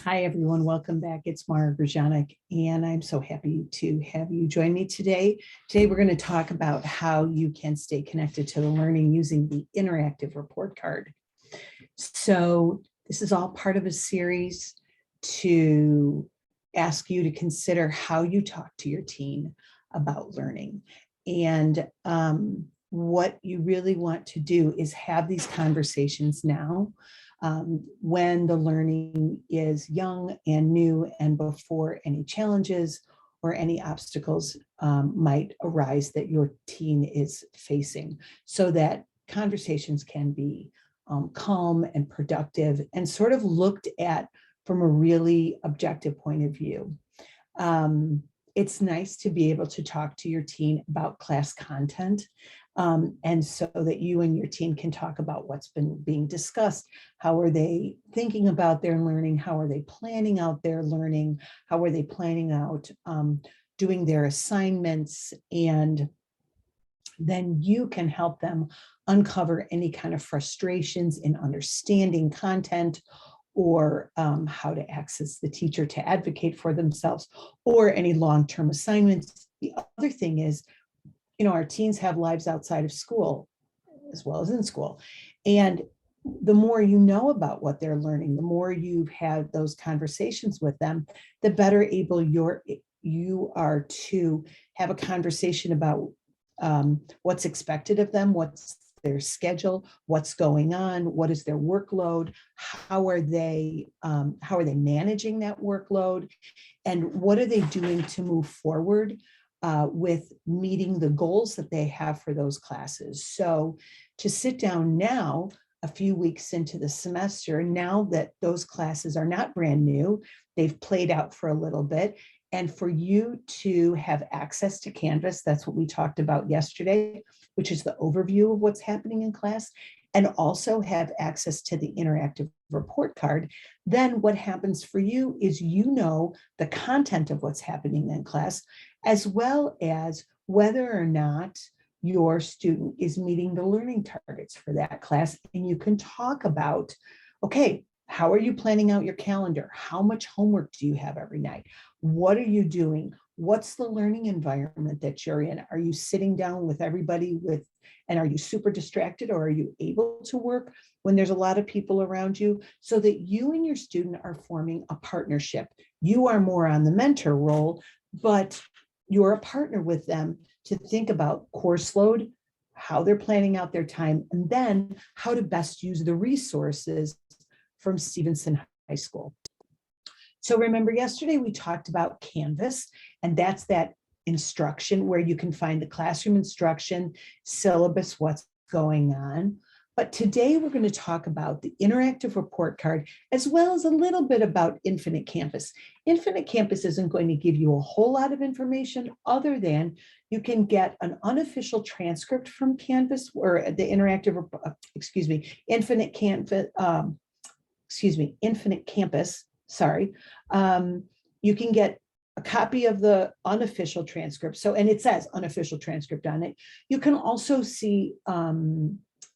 Hi, everyone. Welcome back. It's Mara Grzanek, and I'm so happy to have you join me today. Today, we're going to talk about how you can stay connected to the learning using the interactive report card. So this is all part of a series to ask you to consider how you talk to your teen about learning. And what you really want to do is have these conversations now when the learning is young and new and before any challenges or any obstacles might arise that your teen is facing, so that conversations can be calm and productive and sort of looked at from a really objective point of view. It's nice to be able to talk to your teen about class content, and so that you and your team can talk about what's been being discussed. How are they thinking about their learning? How are they planning out their learning? How are they planning out doing their assignments? And then you can help them uncover any kind of frustrations in understanding content, or how to access the teacher to advocate for themselves, or any long-term assignments. The other thing is, our teens have lives outside of school as well as in school. And the more you know about what they're learning, the more you've had those conversations with them, the better able you are to have a conversation about what's expected of them, what's their schedule, what's going on, what is their workload, how are they managing that workload, and what are they doing to move forward with meeting the goals that they have for those classes. So to sit down now, a few weeks into the semester, now that those classes are not brand new, they've played out for a little bit, and for you to have access to Canvas, that's what we talked about yesterday, which is the overview of what's happening in class, and also have access to the interactive report card, then what happens for you is the content of what's happening in class, as well as whether or not your student is meeting the learning targets for that class. And you can talk about, okay, how are you planning out your calendar? How much homework do you have every night? What are you doing? What's the learning environment that you're in? Are you sitting down with everybody and are you super distracted, or are you able to work when there's a lot of people around you, so that you and your student are forming a partnership? You are more on the mentor role, but you're a partner with them to think about course load, how they're planning out their time, and then how to best use the resources from Stevenson High School. So remember, yesterday we talked about Canvas, and that's that instruction where you can find the classroom instruction, syllabus, what's going on. But today we're going to talk about the interactive report card, as well as a little bit about Infinite Campus. Infinite Campus isn't going to give you a whole lot of information, other than you can get an unofficial transcript from Canvas, or the interactive, Infinite Campus, sorry. You can get a copy of the unofficial transcript. And it says unofficial transcript on it. You can also see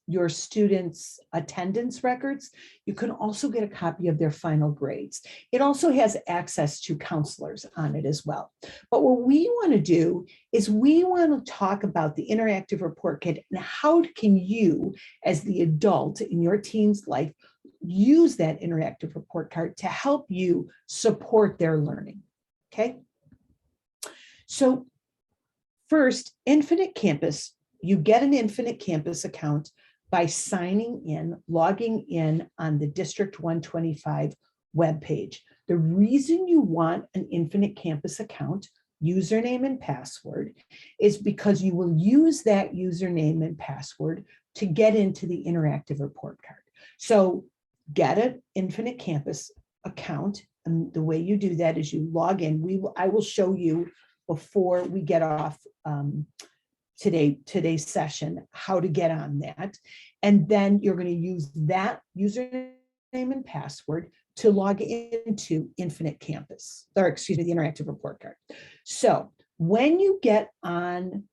your students' attendance records. You can also get a copy of their final grades. It also has access to counselors on it as well. But what we want to do is we want to talk about the interactive report card, and how can you, as the adult in your teen's life, use that interactive report card to help you support their learning. Okay. So first, Infinite Campus, you get an Infinite Campus account by logging in on the District 125 webpage. The reason you want an Infinite Campus account, username and password, is because you will use that username and password to get into the interactive report card. So get an Infinite Campus account, and the way you do that is you log in. I will show you before we get off today's session how to get on that, and then you're going to use that username and password to log into Infinite Campus, the interactive report card. So when you get on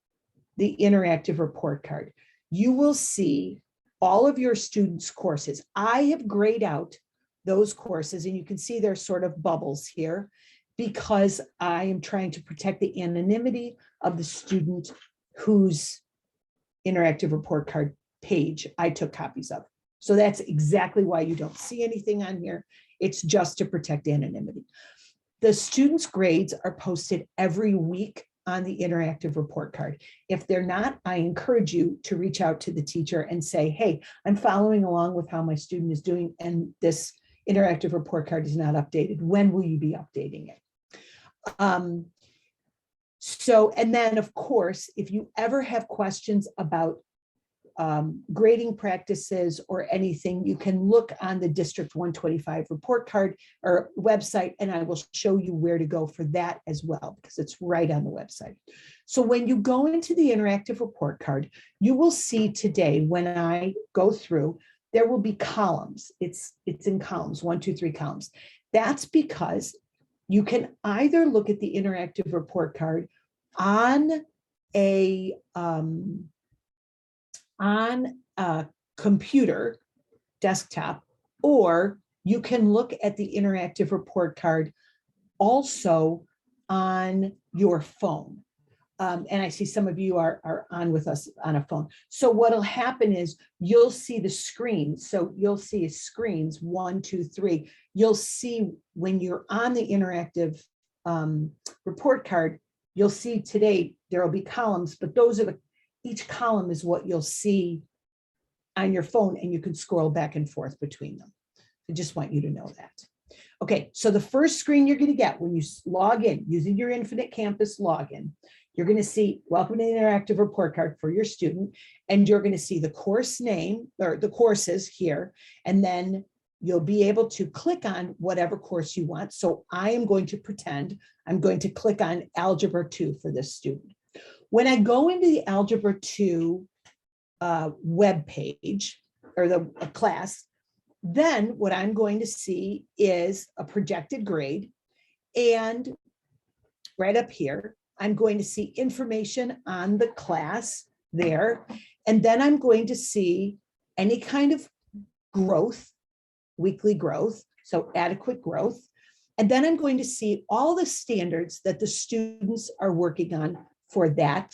the interactive report card, you will see all of your students' courses. I have grayed out those courses, and you can see there's sort of bubbles here because I am trying to protect the anonymity of the student whose interactive report card page I took copies of. So that's exactly why you don't see anything on here. It's just to protect anonymity. The students' grades are posted every week on the interactive report card. If they're not, I encourage you to reach out to the teacher and say, hey, I'm following along with how my student is doing, and this interactive report card is not updated. When will you be updating it? And then of course, if you ever have questions about grading practices or anything, you can look on the District 125 report card or website, and I will show you where to go for that as well, because it's right on the website. So when you go into the interactive report card, you will see today, when I go through, there will be columns. It's in columns, 1, 2, 3 columns. That's because you can either look at the interactive report card on a computer desktop, or you can look at the interactive report card also on your phone. And I see some of you are on with us on a phone. So what'll happen is you'll see the screen. So you'll see screens 1, 2, 3. You'll see when you're on the interactive report card, you'll see today there will be columns, but those are each column is what you'll see on your phone, and you can scroll back and forth between them. I just want you to know that. Okay, so the first screen you're going to get when you log in using your Infinite Campus login, you're going to see welcome to the interactive report card for your student, and you're going to see the course name or the courses here, and then you'll be able to click on whatever course you want. So I am going to pretend I'm going to click on Algebra 2 for this student. When I go into the Algebra 2 web page or the class, then what I'm going to see is a projected grade, and right up here I'm going to see information on the class there, and then I'm going to see any kind of growth, weekly growth, so adequate growth, and then I'm going to see all the standards that the students are working on for that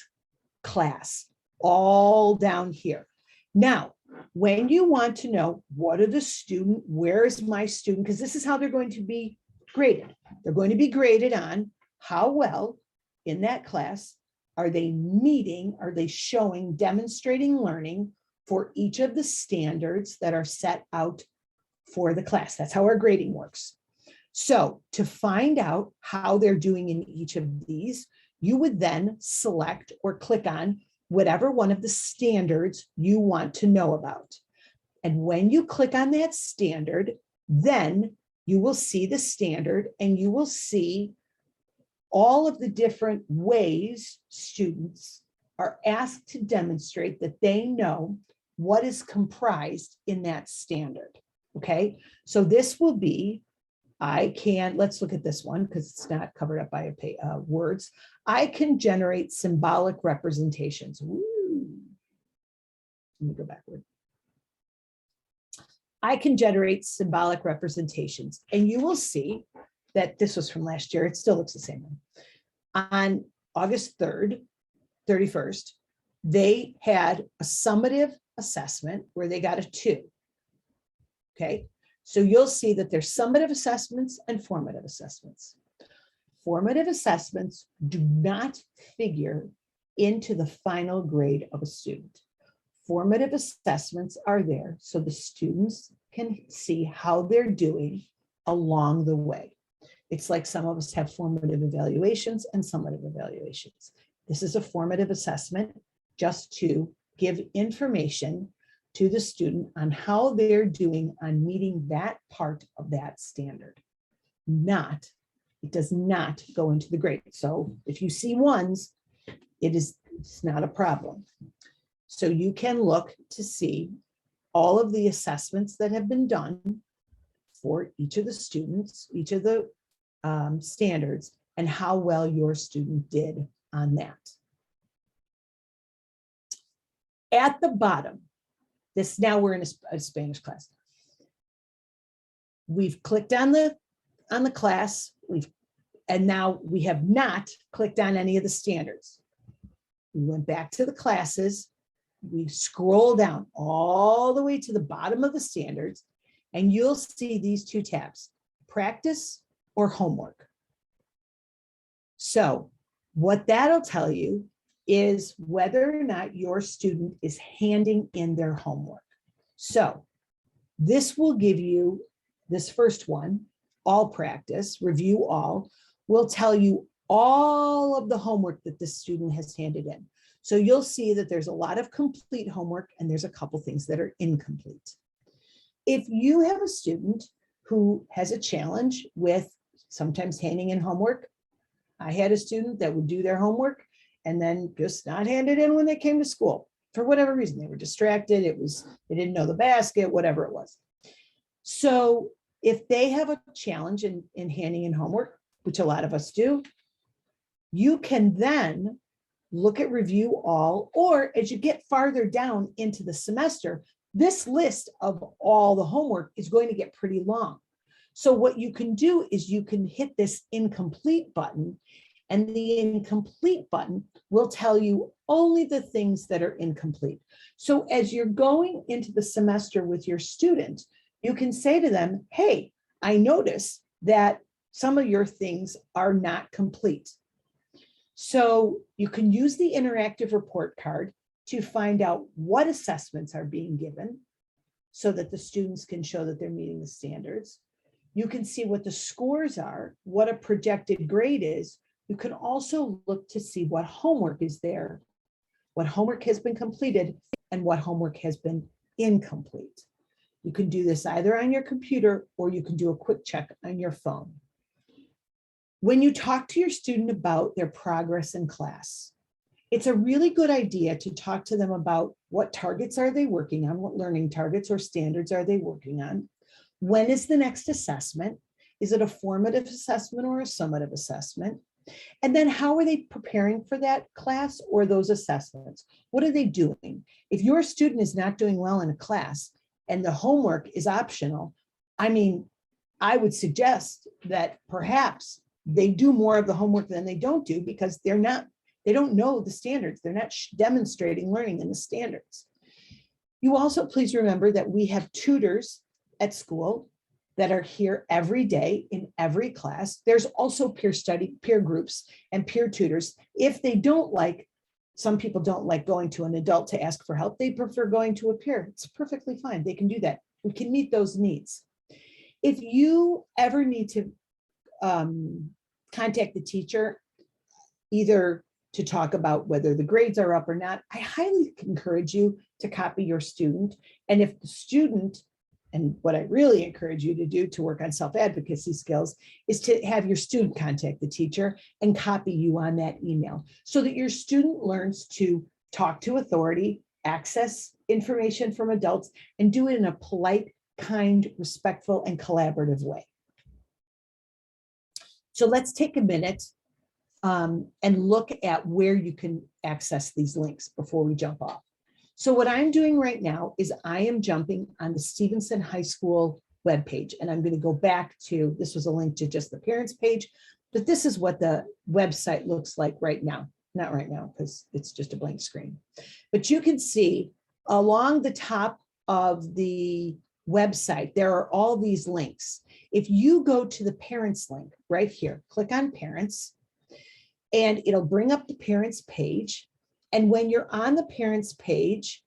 class, all down here. Now, when you want to know what are the student, where is my student, because this is how they're going to be graded. They're going to be graded on how well in that class are they meeting, are they showing, demonstrating learning for each of the standards that are set out for the class. That's how our grading works. So to find out how they're doing in each of these, you would then select or click on whatever one of the standards you want to know about. And when you click on that standard, then you will see the standard, and you will see all of the different ways students are asked to demonstrate that they know what is comprised in that standard. Okay, so this will be, let's look at this one because it's not covered up by words. I can generate symbolic representations. Woo. Let me go backward. I can generate symbolic representations, and you will see that this was from last year. It still looks the same. On August 3rd, 31st, they had a summative assessment where they got a 2. Okay, so you'll see that there's summative assessments and formative assessments. Formative assessments do not figure into the final grade of a student. Formative assessments are there so the students can see how they're doing along the way. It's like some of us have formative evaluations and summative evaluations. This is a formative assessment just to give information to the student on how they're doing on meeting that part of that standard. It does not go into the grade. So if you see ones, it's not a problem. So you can look to see all of the assessments that have been done for each of the students, each of the standards, and how well your student did on that. At the bottom, now we're in a Spanish class. we've clicked on the class, and now we have not clicked on any of the standards. We went back to the classes, we scroll down all the way to the bottom of the standards, and you'll see these two tabs, practice or homework. So what that'll tell you is whether or not your student is handing in their homework. So this will give you, this first one, all practice, review all, will tell you all of the homework that the student has handed in. So you'll see that there's a lot of complete homework and there's a couple things that are incomplete. If you have a student who has a challenge with sometimes handing in homework, I had a student that would do their homework and then just not hand it in when they came to school. For whatever reason, they were distracted, they didn't know the basket, whatever it was. So if they have a challenge in handing in homework, which a lot of us do, you can then look at review all, or as you get farther down into the semester, this list of all the homework is going to get pretty long. So what you can do is you can hit this incomplete button, and the incomplete button will tell you only the things that are incomplete. So as you're going into the semester with your student, you can say to them, hey, I notice that some of your things are not complete. So you can use the interactive report card to find out what assessments are being given so that the students can show that they're meeting the standards. You can see what the scores are, what a projected grade is. You can also look to see what homework is there, what homework has been completed, and what homework has been incomplete. You can do this either on your computer or you can do a quick check on your phone. When you talk to your student about their progress in class, it's a really good idea to talk to them about what targets are they working on, what learning targets or standards are they working on, when is the next assessment, is it a formative assessment or a summative assessment, and then how are they preparing for that class or those assessments? What are they doing? If your student is not doing well in a class and the homework is optional, I would suggest that perhaps they do more of the homework than they don't do because they don't know the standards. They're not demonstrating learning in the standards. You also please remember that we have tutors at school that are here every day in every class. There's also peer groups and peer tutors. If they don't like, some people don't like going to an adult to ask for help, they prefer going to a peer. It's perfectly fine. They can do that. We can meet those needs. If you ever need to contact the teacher, either to talk about whether the grades are up or not, I highly encourage you to copy your student. And if the student, and what I really encourage you to do to work on self-advocacy skills, is to have your student contact the teacher and copy you on that email so that your student learns to talk to authority, access information from adults, and do it in a polite, kind, respectful, and collaborative way. So let's take a minute and look at where you can access these links before we jump off. So what I'm doing right now is I am jumping on the Stevenson High School webpage, and I'm going to go back to, this was a link to just the parents page, but this is what the website looks like right now. Not right now, because it's just a blank screen. But you can see along the top of the website, there are all these links. If you go to the parents link right here, click on parents, and it'll bring up the parents page. And when you're on the parents page,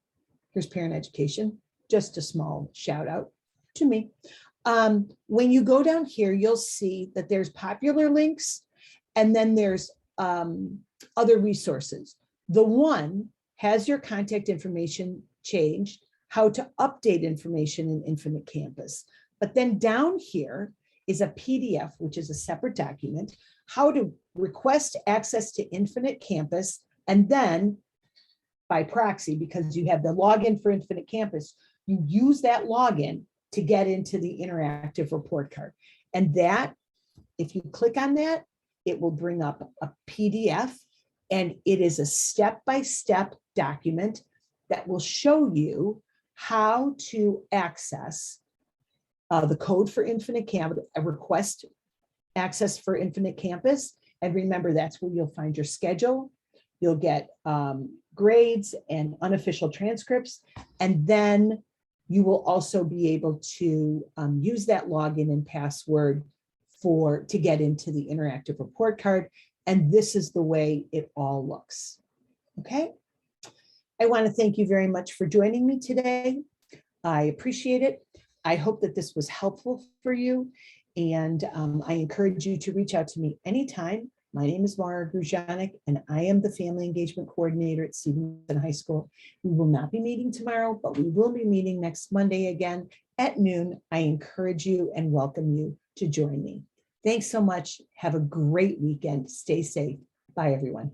here's parent education, just a small shout out to me. When you go down here, you'll see that there's popular links, and then there's other resources. The one has your contact information changed, how to update information in Infinite Campus. But then down here is a PDF, which is a separate document, how to request access to Infinite Campus, and then by proxy, because you have the login for Infinite Campus, you use that login to get into the interactive report card. And that, if you click on that, it will bring up a PDF, and it is a step-by-step document that will show you how to access the code for Infinite Campus, a request access for Infinite Campus. And remember, that's where you'll find your schedule. You'll get grades and unofficial transcripts. And then you will also be able to use that login and password to get into the interactive report card. And this is the way it all looks. Okay. I want to thank you very much for joining me today. I appreciate it. I hope that this was helpful for you. And I encourage you to reach out to me anytime. My name is Mara Gruzjanik, and I am the Family Engagement Coordinator at Stevenson High School. We will not be meeting tomorrow, but we will be meeting next Monday again at noon. I encourage you and welcome you to join me. Thanks so much. Have a great weekend. Stay safe. Bye, everyone.